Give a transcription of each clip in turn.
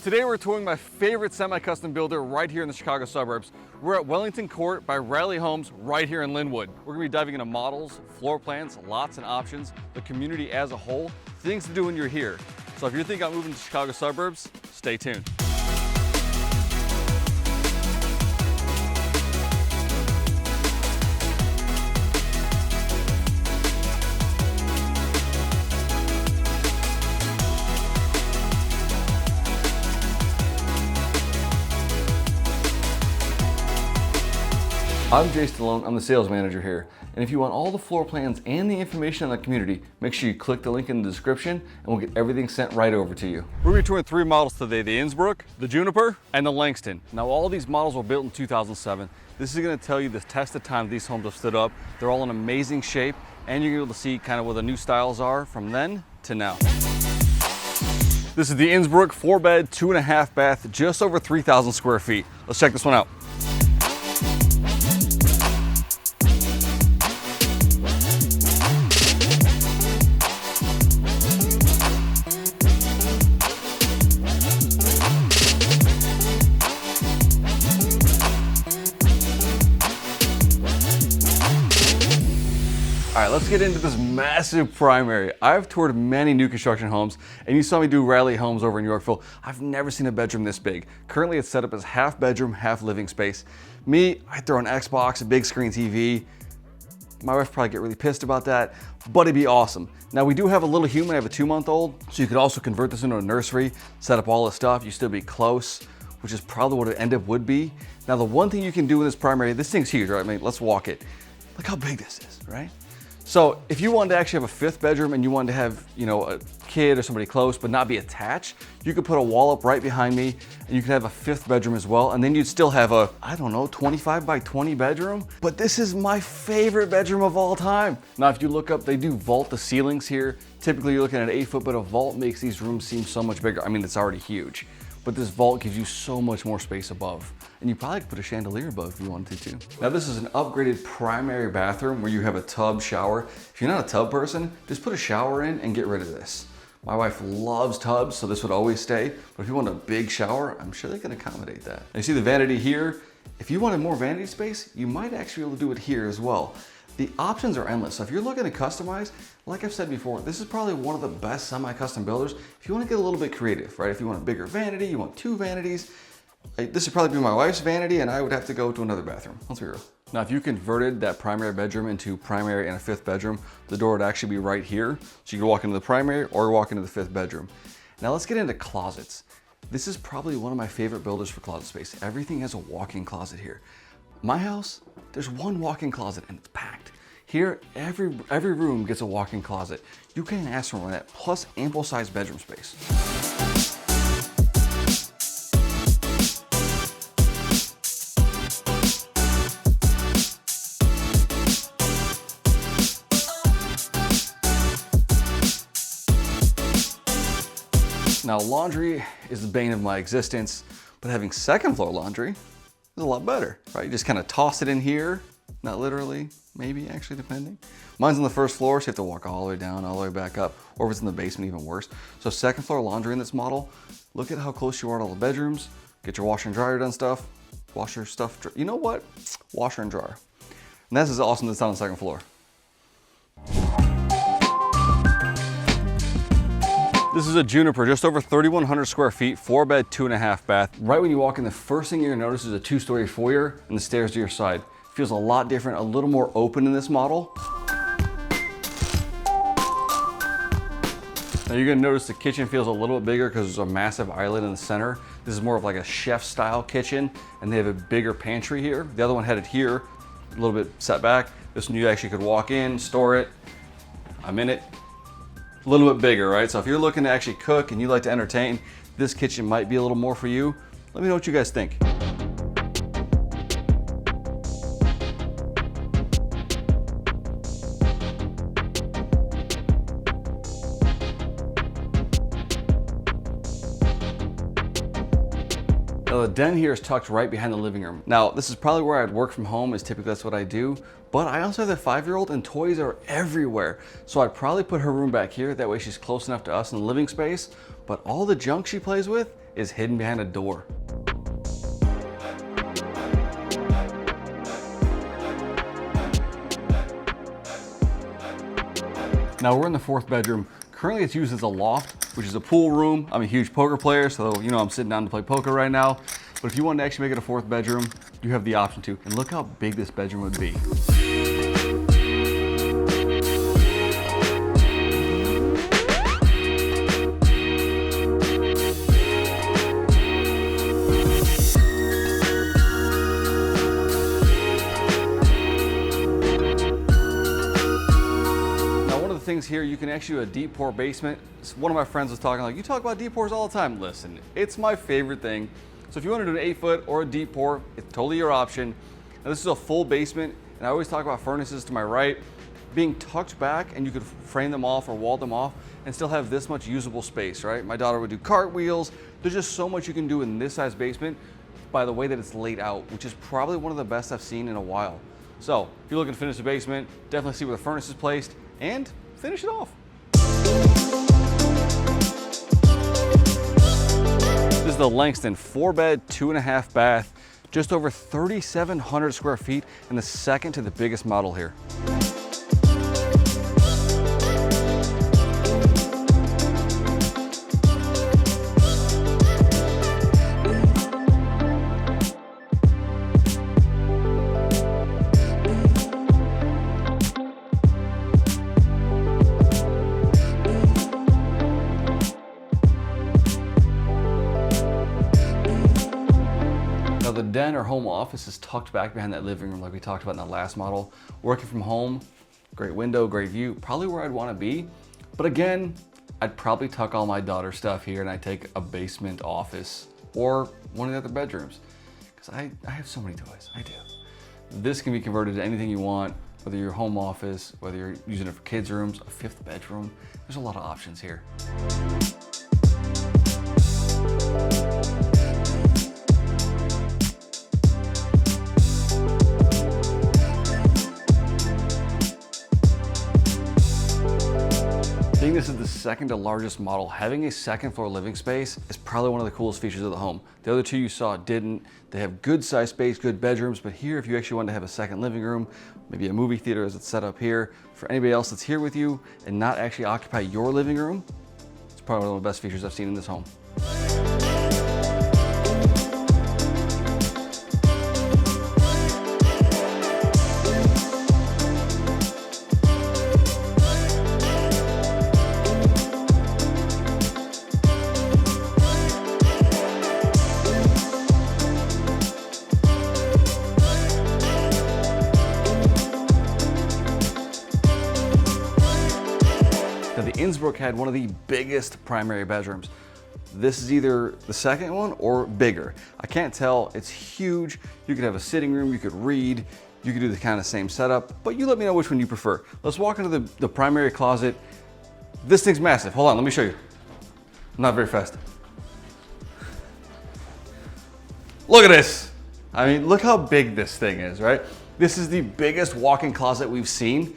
Today we're touring my favorite semi-custom builder right here in the Chicago suburbs. We're at Wellington Court by Riley Homes right here in Lynwood. We're gonna be diving into models, floor plans, lots and options, the community as a whole, things to do when you're here. So if you're thinking about moving to Chicago suburbs, stay tuned. I'm Jay Stallone, I'm the sales manager here. And if you want all the floor plans and the information on the community, make sure you click the link in the description and we'll get everything sent right over to you. We're gonna be touring 3 models today, the Innsbrook, the Juniper, and the Langston. Now all of these models were built in 2007. This is gonna tell you the test of time these homes have stood up. They're all in amazing shape and you're gonna be able to see kind of what the new styles are from then to now. This is the Innsbrook 4-bed, 2.5 bath, just over 3,000 square feet. Let's check this one out. All right, let's get into this massive primary. I've toured many new construction homes, and you saw me do Riley Homes over in Yorkville. I've never seen a bedroom this big. Currently, it's set up as half bedroom, half living space. Me, I throw an Xbox, a big screen TV. My wife would probably get really pissed about that, but it'd be awesome. Now, we do have a little human. I have a 2-month-old, so you could also convert this into a nursery, set up all the stuff. You still be close, which is probably what it end up would be. Now, the one thing you can do in this primary, this thing's huge, right? I mean, let's walk it. Look how big this is, right? So if you wanted to actually have a 5th bedroom and you wanted to have, you know, a kid or somebody close but not be attached, you could put a wall up right behind me and you could have a 5th bedroom as well. And then you'd still have a, I don't know, 25 by 20 bedroom. But this is my favorite bedroom of all time. Now, if you look up, they do vault the ceilings here. Typically you're looking at an 8-foot, but a vault makes these rooms seem so much bigger. I mean, it's already huge, but this vault gives you so much more space above. And you probably could put a chandelier above if you wanted to. Now this is an upgraded primary bathroom where you have a tub shower. If you're not a tub person, just put a shower in and get rid of this. My wife loves tubs, so this would always stay. But if you want a big shower, I'm sure they can accommodate that. And you see the vanity here. If you wanted more vanity space, you might actually be able to do it here as well. The options are endless. So if you're looking to customize, like I've said before, this is probably one of the best semi-custom builders. If you want to get a little bit creative, right? If you want a bigger vanity, you want 2 vanities, this would probably be my wife's vanity and I would have to go to another bathroom. Let's be real. Now, if you converted that primary bedroom into primary and a 5th bedroom, the door would actually be right here. So you could walk into the primary or walk into the 5th bedroom. Now let's get into closets. This is probably one of my favorite builders for closet space. Everything has a walk-in closet here. My house, there's one walk-in closet and it's packed. Here, every room gets a walk-in closet. You can't ask for more than that, plus ample sized bedroom space. Now, laundry is the bane of my existence, but having 2nd floor laundry is a lot better, right? You just kind of toss it in here, not literally, maybe actually depending. Mine's on the 1st floor, so you have to walk all the way down, all the way back up, or if it's in the basement, even worse. So 2nd floor laundry in this model, look at how close you are to all the bedrooms, get your washer and dryer done stuff, wash your stuff, you know what? Washer and dryer. And this is awesome that's on the 2nd floor. This is a Juniper, just over 3,100 square feet, 4-bed, 2.5 bath. Right when you walk in, the first thing you're gonna notice is a 2-story foyer and the stairs to your side. Feels a lot different, a little more open in this model. Now you're gonna notice the kitchen feels a little bit bigger because there's a massive island in the center. This is more of like a chef style kitchen and they have a bigger pantry here. The other one had it here, a little bit set back. This one you actually could walk in, store it. I'm in it. A little bit bigger, right? So if you're looking to actually cook and you like to entertain, this kitchen might be a little more for you. Let me know what you guys think. Now the den here is tucked right behind the living room. Now this is probably where I'd work from home, is typically that's what I do, but I also have a 5-year-old and toys are everywhere. So I'd probably put her room back here, that way she's close enough to us in the living space, but all the junk she plays with is hidden behind a door. Now we're in the fourth bedroom. Currently it's used as a loft, which is a pool room. I'm a huge poker player, so you know I'm sitting down to play poker right now. But if you want to actually make it a fourth bedroom, you have the option to. And look how big this bedroom would be. Things here, you can actually do a deep pour basement. One of my friends was talking like, you talk about deep pours all the time. Listen, it's my favorite thing. So if you want to do an 8-foot or a deep pour, it's totally your option. Now this is a full basement, and I always talk about furnaces to my right being tucked back, and you could frame them off or wall them off and still have this much usable space, right? My daughter would do cartwheels. There's just so much you can do in this size basement by the way that it's laid out, which is probably one of the best I've seen in a while. So if you're looking to finish the basement, definitely see where the furnace is placed and finish it off. This is the Langston 4-bed, 2.5 bath, just over 3,700 square feet, and the second to the biggest model here. The den or home office is tucked back behind that living room like we talked about in the last model. Working from home, great window, great view, probably where I'd want to be. But again, I'd probably tuck all my daughter's stuff here and I'd take a basement office or one of the other bedrooms because I have so many toys, I do. This can be converted to anything you want, whether you're home office, whether you're using it for kids' rooms, a 5th bedroom. There's a lot of options here. Being this is the second to largest model, having a second floor living space is probably one of the coolest features of the home. The other two you saw didn't. They have good size space, good bedrooms, but here if you actually want to have a second living room, maybe a movie theater as it's set up here, for anybody else that's here with you and not actually occupy your living room, it's probably one of the best features I've seen in this home. Now the Innsbrook had one of the biggest primary bedrooms. This is either the second one or bigger. I can't tell, it's huge. You could have a sitting room, you could read, you could do the kind of same setup, but you let me know which one you prefer. Let's walk into the primary closet. This thing's massive. Hold on, let me show you. I'm not very fast. Look at this. I mean, look how big this thing is, right? This is the biggest walk-in closet we've seen.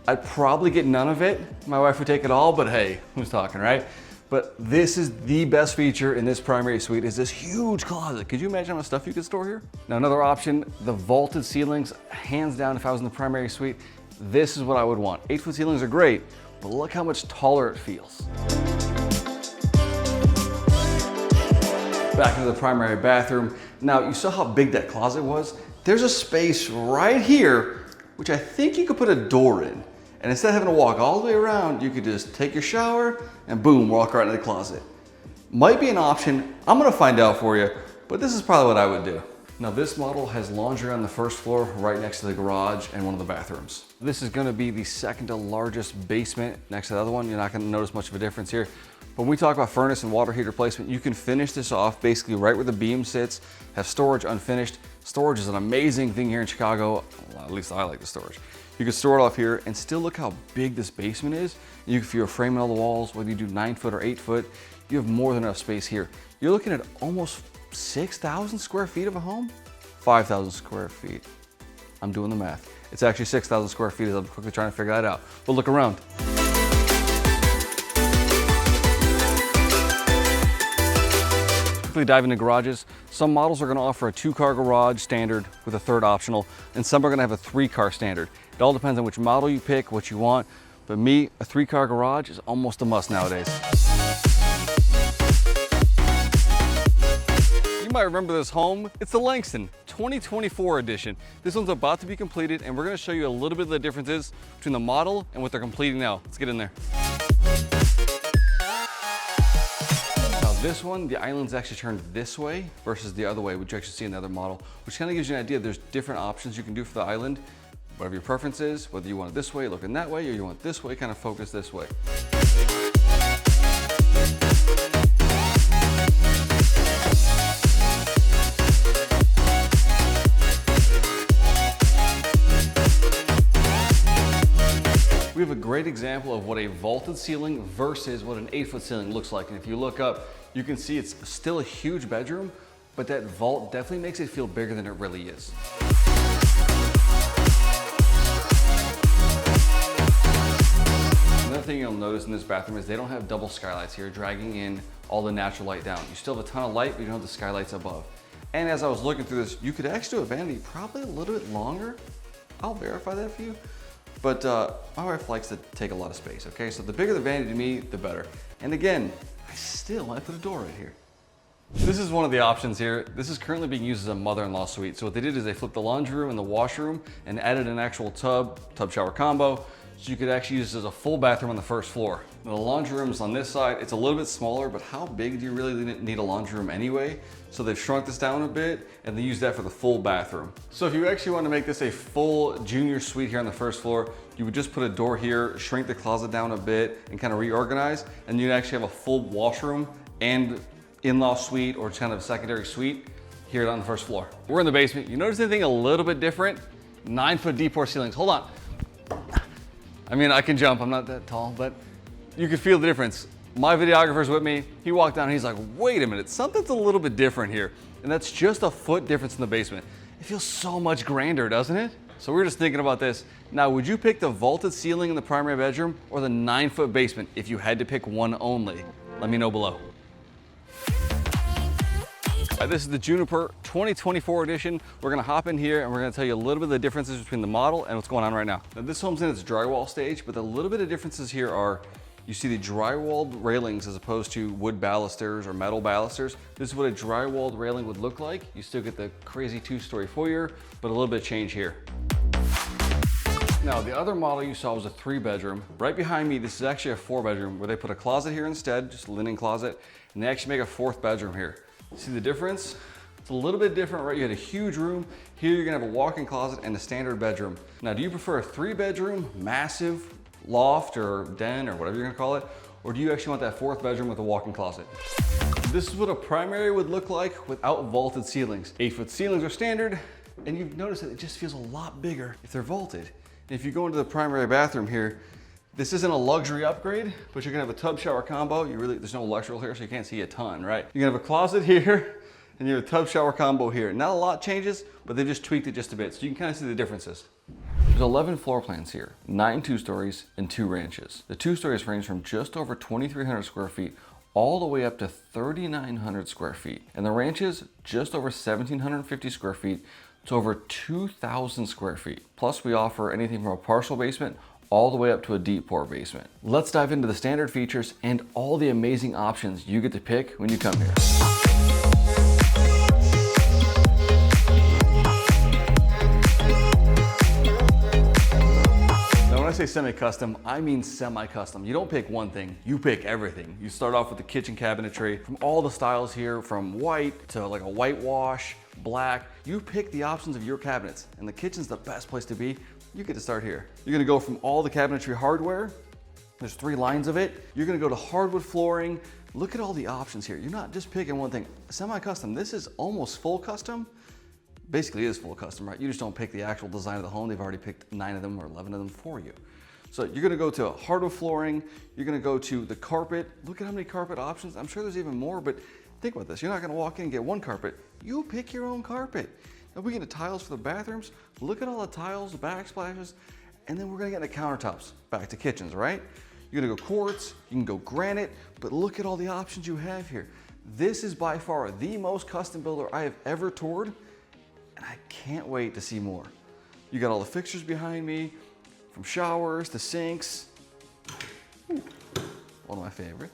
I'd probably get none of it. My wife would take it all, but hey, who's talking, right? But this is the best feature in this primary suite is this huge closet. Could you imagine how much stuff you could store here? Now another option, the vaulted ceilings, hands down if I was in the primary suite, this is what I would want. 8-foot ceilings are great, but look how much taller it feels. Back into the primary bathroom. Now you saw how big that closet was? There's a space right here, which I think you could put a door in. And instead of having to walk all the way around, you could just take your shower and boom, walk right into the closet. Might be an option. I'm gonna find out for you, but this is probably what I would do. Now this model has laundry on the first floor right next to the garage and one of the bathrooms. This is gonna be the second to largest basement next to the other one. You're not gonna notice much of a difference here. But when we talk about furnace and water heater placement, you can finish this off basically right where the beam sits, have storage unfinished. Storage is an amazing thing here in Chicago. Well, at least I like the storage. You can store it off here and still look how big this basement is. If you're framing all the walls, whether you do 9-foot or 8-foot, you have more than enough space here. You're looking at almost 6,000 square feet of a home? 5,000 square feet. I'm doing the math. It's actually 6,000 square feet as I'm quickly trying to figure that out. But look around. quickly dive into garages. Some models are gonna offer a 2-car garage standard with a 3rd optional, and some are gonna have a 3-car standard. It all depends on which model you pick, what you want, but me, a 3-car garage is almost a must nowadays. You might remember this home. It's the Langston-2024 edition. This one's about to be completed, and we're gonna show you a little bit of the differences between the model and what they're completing now. Let's get in there. Now this one, the island's actually turned this way versus the other way, which you actually see in the other model, which kind of gives you an idea. There's different options you can do for the island. Whatever your preference is, whether you want it this way, looking that way, or you want it this way, kind of focus this way. We have a great example of what a vaulted ceiling versus what an 8-foot ceiling looks like. And if you look up, you can see it's still a huge bedroom, but that vault definitely makes it feel bigger than it really is. Another thing you'll notice in this bathroom is they don't have double skylights here, dragging in all the natural light down. You still have a ton of light, but you don't have the skylights above. And as I was looking through this, you could actually do a vanity probably a little bit longer. I'll verify that for you. But my wife likes to take a lot of space, okay? So the bigger the vanity to me, the better. And again, I put a door right here. This is one of the options here. This is currently being used as a mother-in-law suite. So what they did is they flipped the laundry room and the washroom and added an actual tub shower combo. So you could actually use this as a full bathroom on the 1st floor. Now, the laundry room is on this side. It's a little bit smaller, but how big do you really need a laundry room anyway? So they've shrunk this down a bit and they use that for the full bathroom. So if you actually want to make this a full junior suite here on the 1st floor, you would just put a door here, shrink the closet down a bit and kind of reorganize, and you'd actually have a full washroom and in-law suite or kind of a secondary suite here on the 1st floor. We're in the basement. You notice anything a little bit different? 9-foot D-pour ceilings. Hold on. I mean, I can jump, I'm not that tall, but you can feel the difference. My videographer's with me. He walked down and he's like, wait a minute, something's a little bit different here. And that's just a foot difference in the basement. It feels so much grander, doesn't it? So we're just thinking about this. Now, would you pick the vaulted ceiling in the primary bedroom or the 9-foot basement if you had to pick one only? Let me know below. This is the Juniper 2024 edition. We're gonna hop in here and we're gonna tell you a little bit of the differences between the model and what's going on right now. Now this home's in its drywall stage, but the little bit of differences here are, you see the drywalled railings as opposed to wood balusters or metal balusters. This is what a drywalled railing would look like. You still get the crazy 2-story foyer, but a little bit of change here. Now, the other model you saw was a 3-bedroom. Right behind me, this is actually a 4-bedroom where they put a closet here instead, just a linen closet, and they actually make a 4th bedroom here. See the difference? It's a little bit different, right? You had a huge room. Here you're gonna have a walk-in closet and a standard bedroom. Now, do you prefer a 3-bedroom, massive loft or den or whatever you're gonna call it? Or do you actually want that 4th bedroom with a walk-in closet? This is what a primary would look like without vaulted ceilings. 8-foot ceilings are standard, and you've noticed that it just feels a lot bigger if they're vaulted. And if you go into the primary bathroom here, this isn't a luxury upgrade, but you're gonna have a tub shower combo. There's no electrical here, so you can't see a ton, right? You're gonna have a closet here, and you have a tub shower combo here. Not a lot changes, but they just tweaked it just a bit, so you can kind of see the differences. There's 11 floor plans here, 9 2-stories and 2 ranches. The 2-stories range from just over 2,300 square feet all the way up to 3,900 square feet. And the ranches, just over 1,750 square feet to over 2,000 square feet. Plus, we offer anything from a partial basement all the way up to a deep pour basement. Let's dive into the standard features and all the amazing options you get to pick when you come here. Now, when I say semi-custom, I mean semi-custom. You don't pick one thing, you pick everything. You start off with the kitchen cabinetry, from all the styles here, from white to like a whitewash, black. You pick the options of your cabinets, and the kitchen's the best place to be. You get to start here. You're gonna go from all the cabinetry hardware. There's 3 lines of it. You're gonna go to hardwood flooring. Look at all the options here. You're not just picking one thing. Semi-custom, this is almost full custom. Basically it is full custom, right? You just don't pick the actual design of the home. They've already picked 9 of them or 11 of them for you. So you're gonna go to hardwood flooring. You're gonna go to the carpet. Look at how many carpet options. I'm sure there's even more, but think about this. You're not gonna walk in and get one carpet. You pick your own carpet. Now we get the tiles for the bathrooms. Look at all the tiles, the backsplashes, and then we're gonna get into countertops, back to kitchens, right? You're gonna go quartz, you can go granite, but look at all the options you have here. This is by far the most custom builder I have ever toured, and I can't wait to see more. You got all the fixtures behind me, from showers to sinks. Ooh, one of my favorites.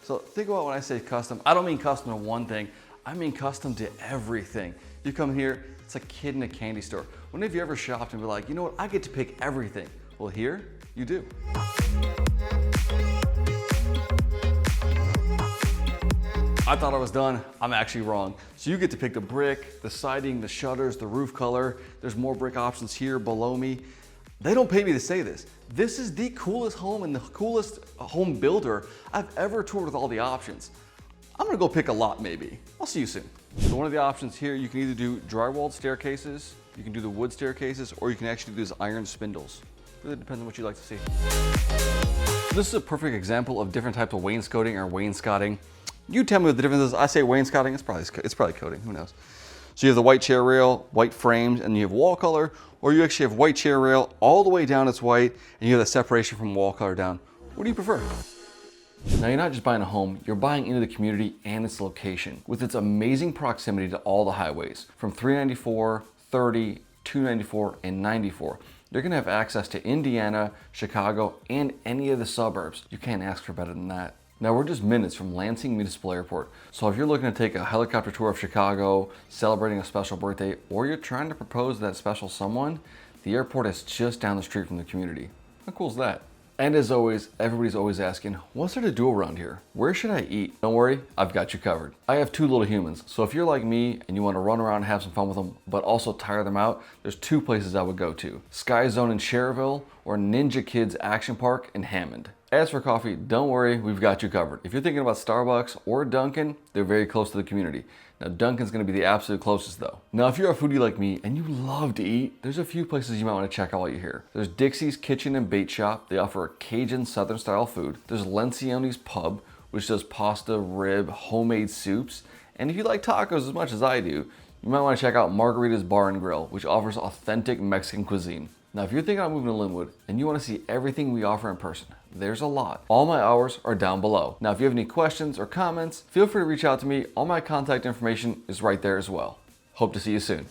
So think about when I say custom, I don't mean custom to one thing, I mean custom to everything. You come here, it's like a kid in a candy store. When have you ever shopped and be like, you know what, I get to pick everything? Well, here, you do. I thought I was done, I'm actually wrong. So you get to pick the brick, the siding, the shutters, the roof color. There's more brick options here below me. They don't pay me to say this. This is the coolest home and the coolest home builder I've ever toured with all the options. I'm gonna go pick a lot maybe. I'll see you soon. So one of the options here, you can either do drywalled staircases, you can do the wood staircases, or you can actually do these iron spindles. Really depends on what you like to see. This is a perfect example of different types of wainscoting or wainscoting. You tell me what the difference is. I say wainscoting, it's probably coating, who knows. So you have the white chair rail, white frames, and you have wall color, or you actually have white chair rail all the way down it's white, and you have the separation from wall color down. What do you prefer? Now you're not just buying a home, you're buying into the community and its location with its amazing proximity to all the highways from 394, 30, 294, and 94. You're gonna have access to Indiana, Chicago, and any of the suburbs. You can't ask for better than that. Now we're just minutes from Lansing Municipal Airport. So if you're looking to take a helicopter tour of Chicago, celebrating a special birthday, or you're trying to propose to that special someone, the airport is just down the street from the community. How cool is that? And as always, everybody's always asking, what's there to do around here? Where should I eat? Don't worry, I've got you covered. I have two little humans, so if you're like me and you want to run around and have some fun with them, but also tire them out, there's two places I would go to. Sky Zone in Cherville or Ninja Kids Action Park in Hammond. As for coffee, don't worry, we've got you covered. If you're thinking about Starbucks or Dunkin', they're very close to the community. Now Dunkin's gonna be the absolute closest though. Now if you're a foodie like me and you love to eat, there's a few places you might wanna check out while you're here. There's Dixie's Kitchen and Bait Shop. They offer Cajun Southern style food. There's Lencioni's Pub, which does pasta, rib, homemade soups. And if you like tacos as much as I do, you might wanna check out Margarita's Bar and Grill, which offers authentic Mexican cuisine. Now, if you're thinking about moving to Lynwood and you want to see everything we offer in person, there's a lot. All my hours are down below. Now, if you have any questions or comments, feel free to reach out to me. All my contact information is right there as well. Hope to see you soon.